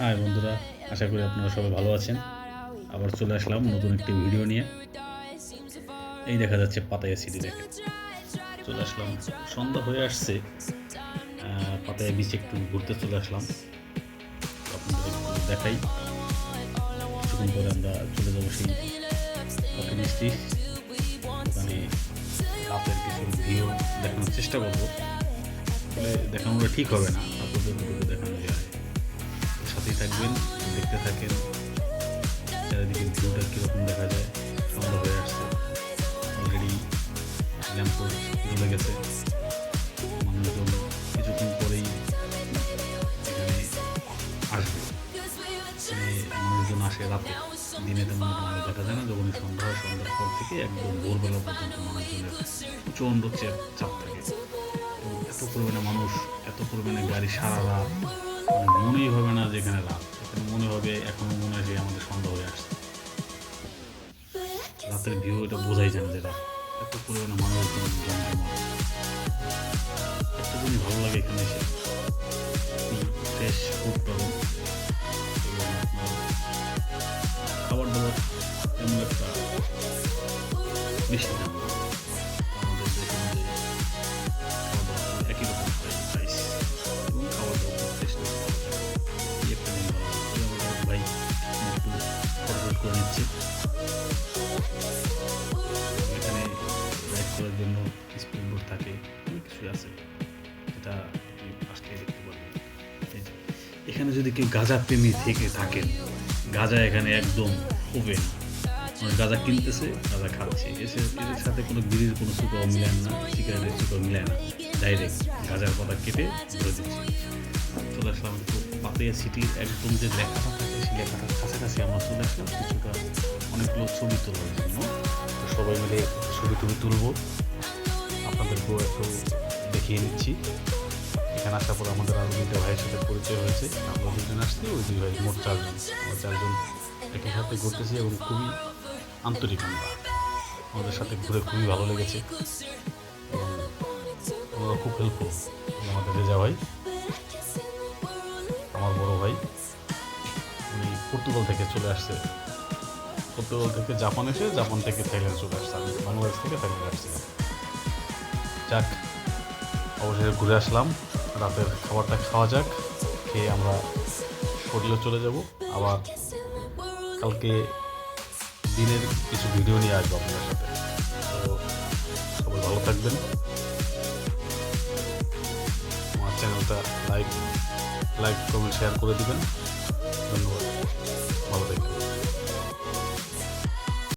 High বন্ধুরা, আশা করি আপনারা সবাই ভালো আছেন। আবার চলে আসলাম নতুন একটি ভিডিও নিয়ে। এই দেখা যাচ্ছে পাতায়া সিটি, দেখে চলে আসলাম। সন্ধ্যা হয়ে আসছে, পাতায়া বিচে একটু ঘুরতে চলে আসলাম। তো আপনাদের একটু দেখাই। কিছুক্ষণ পরে আমরা চলে যাবো সেই কফি মিষ্টি ওখানে। রাতের কিছু ভিউ দেখানোর চেষ্টা করবো। আসলে দেখানোটা ঠিক হবে না, আপনাদের যতটুকু দেখানো যায়। সাথেই থাকবেন, দেখতে থাকেন চারিদিকে ভিউটা কীরকম দেখা যায়। সন্ধ্যা হয়ে আসছে, অলরেডি ল্যাম্পপোস্ট জ্বলে গেছে। মানুষজন কিছুক্ষণ পরেই এখানে আসবে। মানুষজন আসে রাতে, দিনে তেমন মানুষ দেখা যায় না। যখনই সন্ধ্যা হয়, সন্ধ্যার পর থেকে একদম ভোরবেলা পর্যন্ত মানুষজনের প্রচণ্ড চাপ থাকে। এবং এত পরিমাণে মানুষ, এত পরিমাণে গাড়ি সারা রাত, মনেই হবে না যে এখানে রাত। এখানে মনে হবে এখনো মনে হয় যে আমাদের সন্ধ্যা হয়ে আসছে। রাতের ভিউ এটা বোঝাই যায় না যে রাত। এত পরিমাণে মানুষজন জমজমাট, এতদিনই ভালো লাগে এখানে এসে। ফ্রেশ ফুড পাবেন এবং আপনার খাবার দাবার তেমন একটা বেশি দাম না। আমাদের দেশে অনুযায়ী খাওয়া দাওয়া একই রকম প্রাইস এবং খাবার দাবার খুব ফ্রেশ এই একটা জিনিস ভালো লাগে। আমাদের ভাই একটু ফটোশুট করে নিচ্ছে। এখানে রাইড করার জন্য স্পিড বোট থাকে, অনেক কিছুই আছে, যেটা আপনি আসলে দেখতে পারবেন। এখানে যদি কেউ গাঁজা প্রেমী থেকে থাকেন, গাঁজা এখানে একদম ওপেন। মানে গাঁজা কিনতেছে, গাঁজা খাচ্ছে, এদের সাথে কোনো বিড়ির কোনো সুপাও মিলায় না, সিগারেটের সুপাও মিলায় না, ডাইরেক্ট গাঁজার পাতা কেটে ধরে দিচ্ছে। চলে আসলাম একটু পাতায়া সিটির একদম যে লেখাটা থাকে, সেই লেখাটার কাছাকাছি আমরা চলে আসলাম কিছুটা, অনেকগুলো ছবি তোলার জন্য। তো সবাই মিলে ছবি তুলবো, আপনাদেরকেও একটু দেখিয়ে নিচ্ছি। এখানে আসার পর আমাদের আরও দুইটা ভাইয়ের সাথে পরিচয় হয়েছে। আমরা দুজন আসছি, ওই দুই ভাই, মোট চারজন। আমরা চারজন একই সাথে ঘুরতেছি এবং খুবই আন্তরিক। আমাদের সাথে ঘুরে খুবই ভালো লেগেছে এবং ওরা খুব হেল্পফুল। আমাদের রেজা ভাই, আমার বড় ভাই, উনি পর্তুগাল থেকে চলে আসছে। পর্তুগাল থেকে জাপান এসে, জাপান থেকে থাইল্যান্ড চলে আসছে। আমি বাংলাদেশ থেকে থাইল্যান্ড আসছিলাম। যাক, অবশেষে ঘুরে আসলাম। রাতের খাবারটা খাওয়া যাক, খেয়ে আমরা হোটেলে চলে যাব। আবার কালকে দিনের কিছু ভিডিও নিয়ে আসবো আপনাদের সাথে। তো সবাই ভালো থাকবেন। আমার চ্যানেলটা লাইক কমেন্ট শেয়ার করে দিবেন।